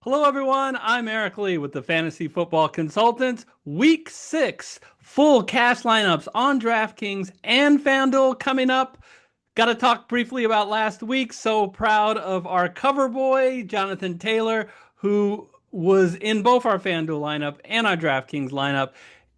Hello, everyone. I'm Eric Lee with the Fantasy Football Consultants. Week 6, full cash lineups on DraftKings and FanDuel coming up. Got to talk briefly about last week. So proud of our cover boy, Jonathan Taylor, who was in both our FanDuel lineup and our DraftKings lineup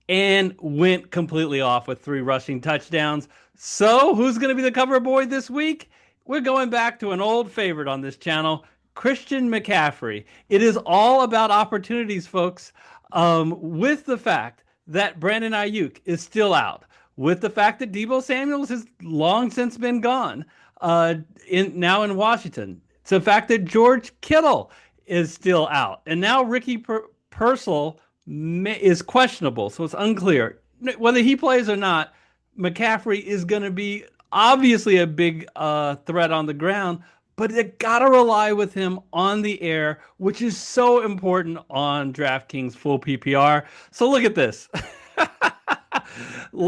and went completely off with 3 rushing touchdowns. So who's going to be the cover boy this week? We're going back to an old favorite on this channel, Christian McCaffrey. It is all about opportunities, folks. With the fact that Brandon Ayuk is still out, with the fact that Deebo Samuels has long since been gone, now in Washington. It's the fact that George Kittle is still out, and now Ricky Purcell is questionable, so it's unclear whether he plays or not. McCaffrey is going to be obviously a big threat on the ground, but they gotta rely with him on the air, which is so important on DraftKings full PPR. So look at this.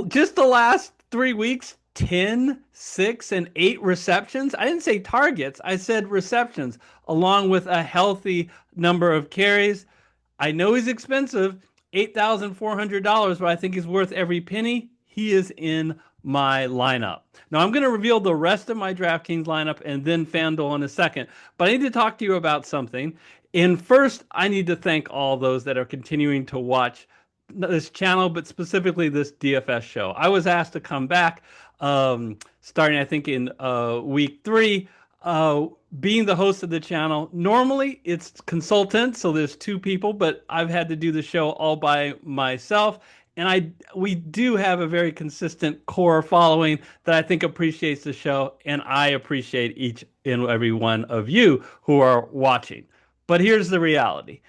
Just the last 3 weeks, 10, 6, and 8 receptions. I didn't say targets, I said receptions, along with a healthy number of carries. I know he's expensive, $8,400, but I think he's worth every penny. He is in my lineup. Now, I'm going to reveal the rest of my DraftKings lineup and then FanDuel in a second, but I need to talk to you about something. And first, I need to thank all those that are continuing to watch this channel, but specifically this DFS show. I was asked to come back starting, I think, in week 3, being the host of the channel. Normally, it's consultant, so there's 2 people, but I've had to do the show all by myself. And we do have a very consistent core following that I think appreciates the show, and I appreciate each and every one of you who are watching. But here's the reality.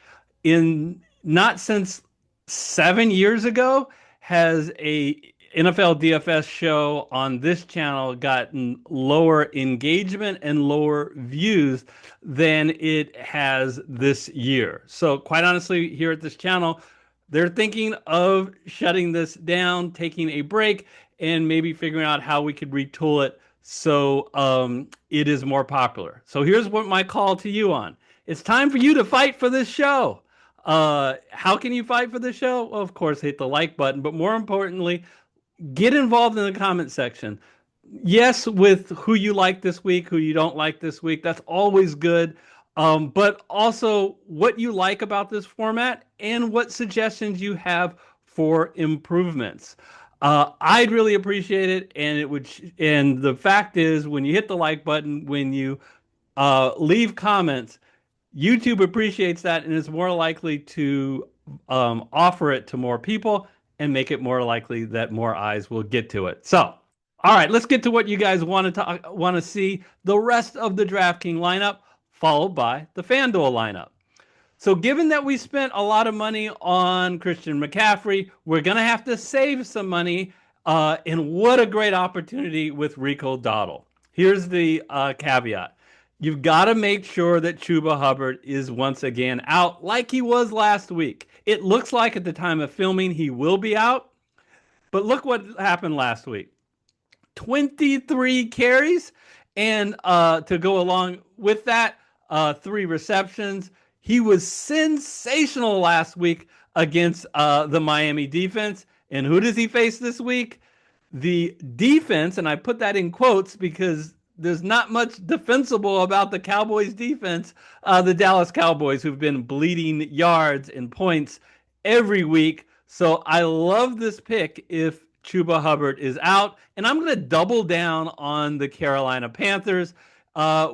Not since 7 years ago has a NFL DFS show on this channel gotten lower engagement and lower views than it has this year. So quite honestly, here at this channel, they're thinking of shutting this down, taking a break, and maybe figuring out how we could retool it so it is more popular. So here's what my call to you on. It's time for you to fight for this show. How can you fight for this show? Well, of course, hit the like button, but more importantly, get involved in the comment section. Yes, with who you like this week, who you don't like this week. That's always good. But also what you like about this format and what suggestions you have for improvements. I'd really appreciate it, and the fact is, when you hit the like button, when you leave comments, YouTube appreciates that and is more likely to offer it to more people and make it more likely that more eyes will get to it. So, all right, let's get to what you guys want to see. The rest of the DraftKings lineup, followed by the FanDuel lineup. So given that we spent a lot of money on Christian McCaffrey, we're going to have to save some money. And what a great opportunity with Rico Dowdle. Here's the caveat. You've got to make sure that Chuba Hubbard is once again out like he was last week. It looks like at the time of filming he will be out. But look what happened last week. 23 carries. And to go along with that, 3 receptions. He was sensational last week against the Miami defense. And who does he face this week? The defense, and I put that in quotes because there's not much defensible about the Cowboys defense, the Dallas Cowboys, who've been bleeding yards and points every week. So I love this pick if Chuba Hubbard is out. And I'm going to double down on the Carolina Panthers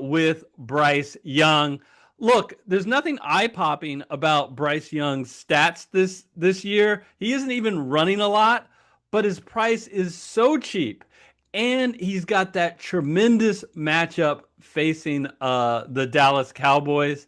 with Bryce Young. Look, there's nothing eye-popping about Bryce Young's stats this year. He isn't even running a lot, but his price is so cheap. And he's got that tremendous matchup facing the Dallas Cowboys.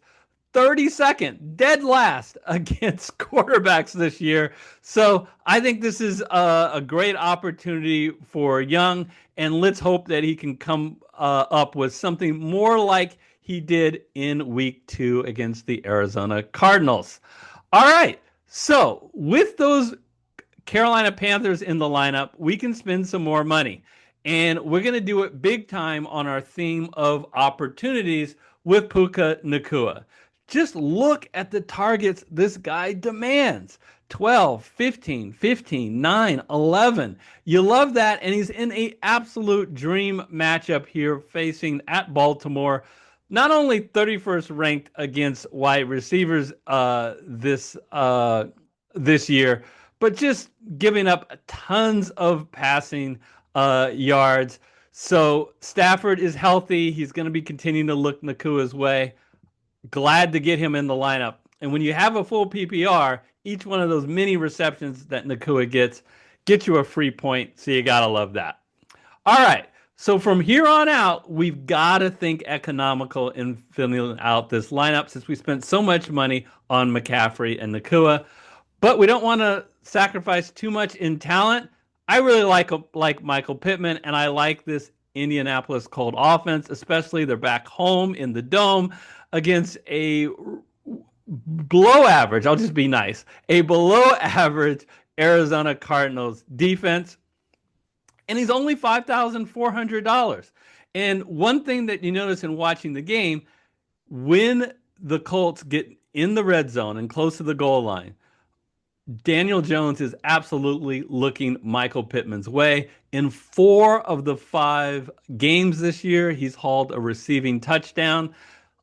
32nd, dead last against quarterbacks this year. So I think this is a great opportunity for Young, and let's hope that he can come up with something more like he did in week 2 against the Arizona Cardinals. All right, so with those Carolina Panthers in the lineup, we can spend some more money. And we're going to do it big time on our theme of opportunities with Puka Nacua. Just look at the targets this guy demands. 12, 15, 15, 9, 11. You love that, and he's in a absolute dream matchup here facing at Baltimore. Not only 31st ranked against wide receivers this year, but just giving up tons of passing yards. So Stafford is healthy. He's going to be continuing to look Nakua's way. Glad to get him in the lineup. And when you have a full PPR, each one of those mini receptions that Nakua gets you a free point. So you got to love that. All right. So from here on out, we've got to think economical in filling out this lineup since we spent so much money on McCaffrey and Nakua. But we don't want to sacrifice too much in talent. I really like Michael Pittman, and I like this Indianapolis Colt offense, especially they're back home in the Dome against a below average, I'll just be nice, a below average Arizona Cardinals defense. And he's only $5,400. And one thing that you notice in watching the game, when the Colts get in the red zone and close to the goal line, Daniel Jones is absolutely looking Michael Pittman's way. In 4 of the 5 games this year, he's hauled a receiving touchdown.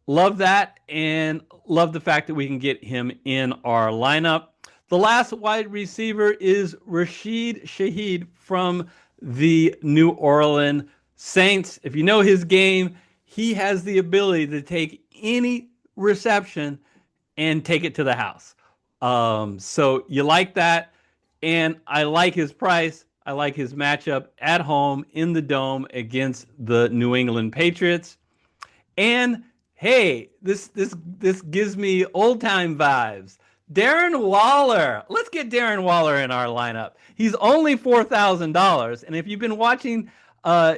Love that, and love the fact that we can get him in our lineup. The last wide receiver is Rashid Shaheed from the New Orleans Saints. If you know his game, he has the ability to take any reception and take it to the house. So you like that, and I like his price. I like his matchup at home in the Dome against the New England Patriots. And hey, this gives me old time vibes. Darren Waller. Let's get Darren Waller in our lineup. He's only $4,000, and if you've been watching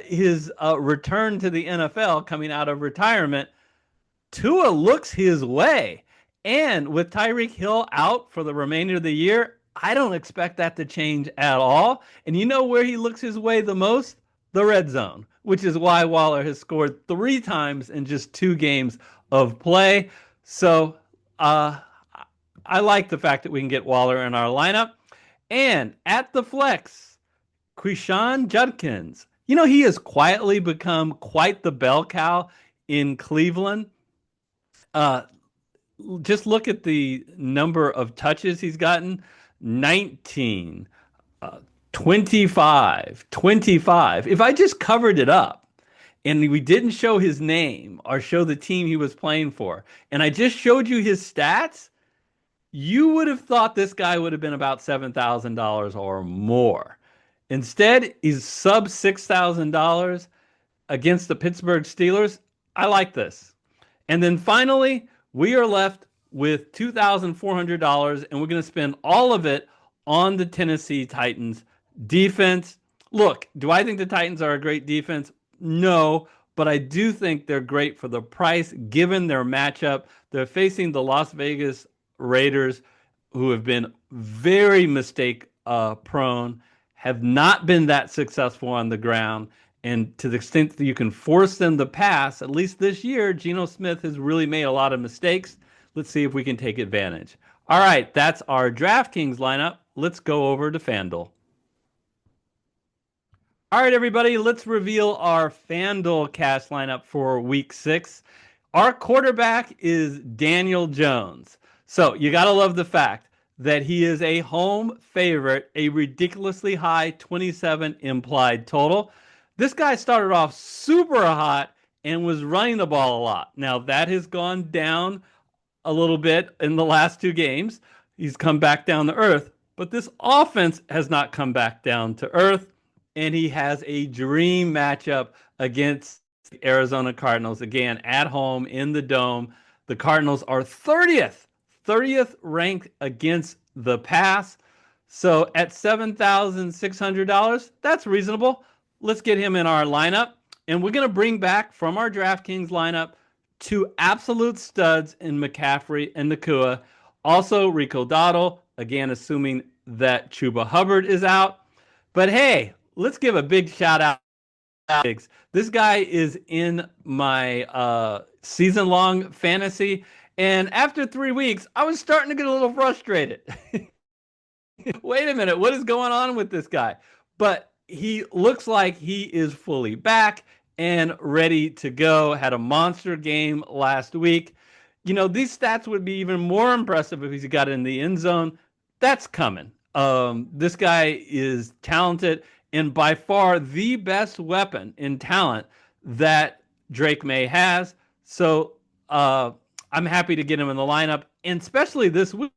his return to the NFL coming out of retirement, Tua looks his way. And with Tyreek Hill out for the remainder of the year, I don't expect that to change at all. And you know where he looks his way the most? The red zone, which is why Waller has scored 3 times in just 2 games of play. So I like the fact that we can get Waller in our lineup. And at the flex, Quishon Judkins. You know, he has quietly become quite the bell cow in Cleveland. Just look at the number of touches he's gotten. 19, 25, 25. If I just covered it up and we didn't show his name or show the team he was playing for, and I just showed you his stats, you would have thought this guy would have been about $7,000 or more. Instead, he's sub $6,000 against the Pittsburgh Steelers. I like this. And then finally, we are left with $2,400, and we're going to spend all of it on the Tennessee Titans defense. Look, do I think the Titans are a great defense? No, but I do think they're great for the price given their matchup. They're facing the Las Vegas Raiders, who have been very mistake prone, have not been that successful on the ground. And to the extent that you can force them to pass, at least this year, Geno Smith has really made a lot of mistakes. Let's see if we can take advantage. All right, that's our DraftKings lineup. Let's go over to FanDuel. All right, everybody, let's reveal our FanDuel cash lineup for Week 6. Our quarterback is Daniel Jones. So you got to love the fact that he is a home favorite, a ridiculously high 27 implied total. This guy started off super hot and was running the ball a lot. Now, that has gone down a little bit in the last 2 games. He's come back down to earth. But this offense has not come back down to earth. And he has a dream matchup against the Arizona Cardinals. Again, at home in the Dome. The Cardinals are 30th ranked against the pass. So at $7,600, that's reasonable. Let's get him in our lineup. And we're going to bring back from our DraftKings lineup 2 absolute studs in McCaffrey and Nakua. Also, Rico Dowdle, again, assuming that Chuba Hubbard is out. But hey, let's give a big shout out. This guy is in my season-long fantasy, And after 3 weeks, I was starting to get a little frustrated. Wait a minute, what is going on with this guy? But he looks like he is fully back and ready to go. Had a monster game last week. These stats would be even more impressive if he's got in the end zone. That's coming. This guy is talented and by far the best weapon in talent that Drake May has. So I'm happy to get him in the lineup, and especially this week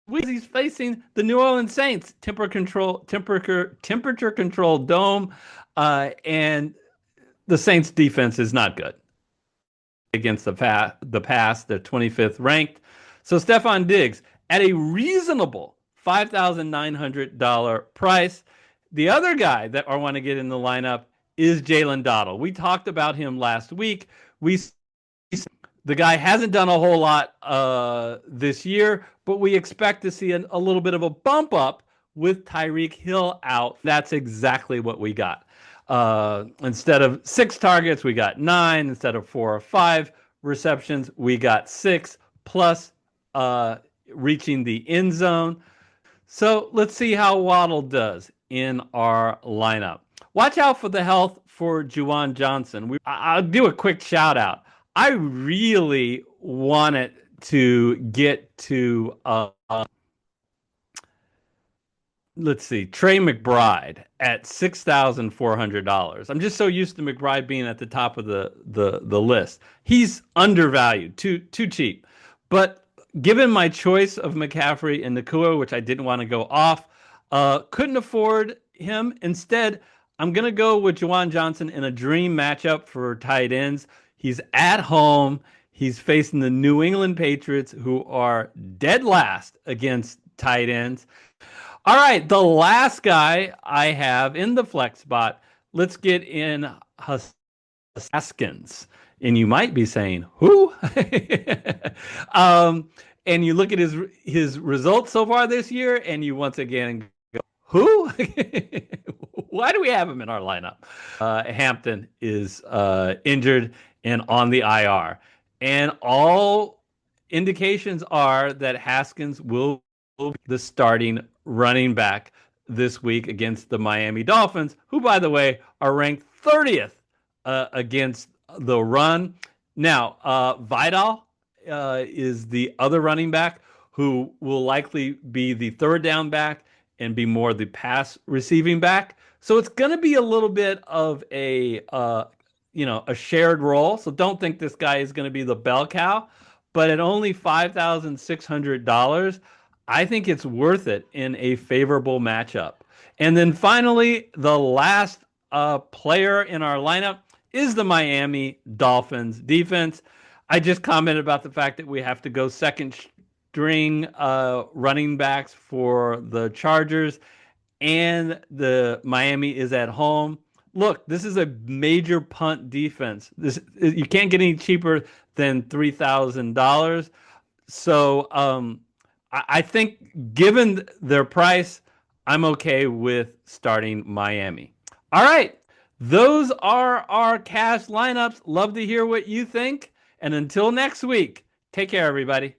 he's facing the New Orleans Saints, temperature controlled dome, and the Saints defense is not good against the pass. They're 25th ranked. So Stephon Diggs at a reasonable $5,900 price. The other guy that I want to get in the lineup is Jalen Dottle. We talked about him last week. The guy hasn't done a whole lot this year, but we expect to see a little bit of a bump up with Tyreek Hill out. That's exactly what we got. Instead of 6 targets, we got 9. Instead of 4 or 5 receptions, we got 6, plus reaching the end zone. So let's see how Waddle does in our lineup. Watch out for the health for Juwan Johnson. I'll do a quick shout out. I really wanted to get to let's see, Trey McBride at $6,400. I'm just so used to McBride being at the top of the list. He's undervalued, too cheap. But given my choice of McCaffrey and Nakua, which I didn't want to go off, couldn't afford him. Instead, I'm going to go with Juwan Johnson in a dream matchup for tight ends. He's at home. He's facing the New England Patriots, who are dead last against tight ends. All right, the last guy I have in the flex spot, let's get in Haskins. And you might be saying, who? And you look at his results so far this year, and you once again go, who? Why do we have him in our lineup? Hampton is injured and on the IR. And all indications are that Haskins will be the starting running back this week against the Miami Dolphins, who, by the way, are ranked 30th against the run. Now, Vidal is the other running back who will likely be the third down back and be more the pass receiving back. So it's going to be a little bit of a shared role. So don't think this guy is going to be the bell cow. But at only $5,600, I think it's worth it in a favorable matchup. And then finally, the last player in our lineup is the Miami Dolphins defense. I just commented about the fact that we have to go second string running backs for the Chargers, and the Miami is at home. Look, this is a major punt defense. You can't get any cheaper than $3,000. So I think given their price, I'm okay with starting Miami. All right. Those are our cash lineups. Love to hear what you think. And until next week, take care, everybody.